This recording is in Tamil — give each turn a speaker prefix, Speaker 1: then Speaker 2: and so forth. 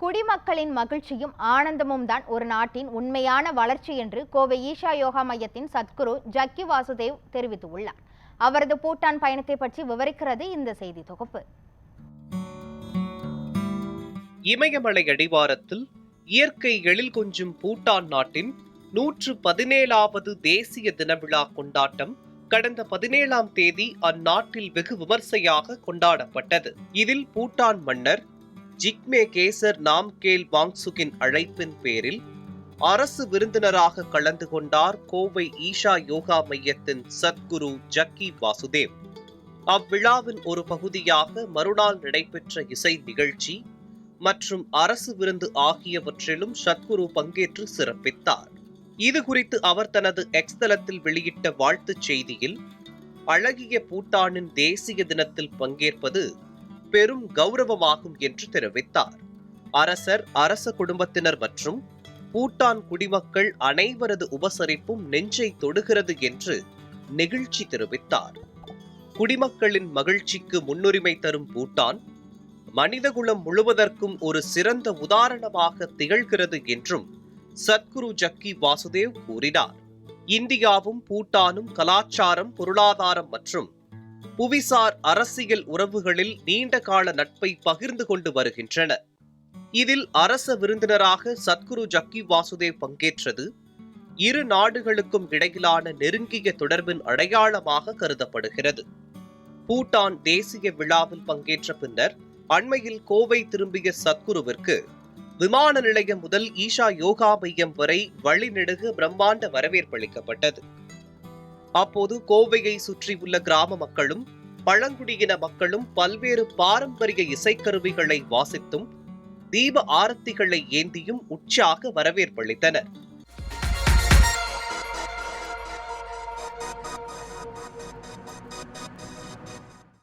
Speaker 1: குடிமக்களின் மகிழ்ச்சியும் ஆனந்தமும் தான் ஒரு நாட்டின் உண்மையான வளர்ச்சி என்று கோவை ஈஷா யோகா மையத்தின் சத்குரு ஜக்கி வாசுதேவ் தெரிவித்துள்ளார். அவரது பூட்டான் பயணத்தை பற்றி விவரிக்கிறது இந்த செய்தி தொகுப்பு.
Speaker 2: இமயமலை அடிவாரத்தில் இயற்கை எழில் கொஞ்சும் பூட்டான் நாட்டின் 117வது தேசிய தின விழா கொண்டாட்டம் கடந்த 17ஆம் தேதி அந்நாட்டில் வெகு விமர்சையாக கொண்டாடப்பட்டது. இதில் பூட்டான் மன்னர் ஜிக்மே கேசர் நாம்கேல் வாங்சுக்கின் அழைப்பின் பேரில் அரசு விருந்தினராக கலந்து கொண்டார் கோவை ஈஷா யோகா மையத்தின் சத்குரு ஜக்கி வாசுதேவ். அவ்விழாவின் ஒரு பகுதியாக மறுநாள் நடைபெற்ற இசை நிகழ்ச்சி மற்றும் அரசு விருந்து ஆகியவற்றிலும் சத்குரு பங்கேற்று சிறப்பித்தார். இது குறித்து அவர் தனது எக்ஸ் தளத்தில் வெளியிட்ட வாழ்த்துச் செய்தியில், அழகிய பூட்டானின் தேசிய தினத்தில் பங்கேற்பது பெரும் கௌரவமாகும் என்று தெரிவித்தார். அரசர், அரச குடும்பத்தினர் மற்றும் பூட்டான் குடிமக்கள் அனைவரது உபசரிப்பும் நெஞ்சை தொடுகிறது என்று நெகிழ்ச்சி தெரிவித்தார். குடிமக்களின் மகிழ்ச்சிக்கு முன்னுரிமை தரும் பூட்டான் மனிதகுலம் முழுவதற்கும் ஒரு சிறந்த உதாரணமாக திகழ்கிறது என்றும் சத்குரு ஜக்கி வாசுதேவ் கூறினார். இந்தியாவும் பூட்டானும் கலாச்சாரம், பொருளாதாரம் மற்றும் புவிசார் அரசியல் உறவுகளில் நீண்ட கால நட்பை பகிர்ந்து கொண்டு வருகின்றன. இதில் அரச விருந்தினராக சத்குரு ஜக்கி வாசுதேவ் பங்கேற்றது இரு நாடுகளுக்கும் இடையிலான நெருங்கிய தொடர்பின் அடையாளமாக கருதப்படுகிறது. பூட்டான் தேசிய விழாவில் பங்கேற்ற பின்னர் அண்மையில் கோவை திரும்பிய சத்குருவிற்கு விமான நிலையம் முதல் ஈஷா யோகா மையம் வரை வழிநெடுக பிரம்மாண்ட வரவேற்பளிக்கப்பட்டது. அப்போது கோவையை சுற்றியுள்ள கிராம மக்களும் பழங்குடியின மக்களும் பல்வேறு பாரம்பரிய இசைக்கருவிகளை வாசித்தும் தீப ஆரத்திகளை ஏந்தியும் உற்சாக வரவேற்பளித்தனர்.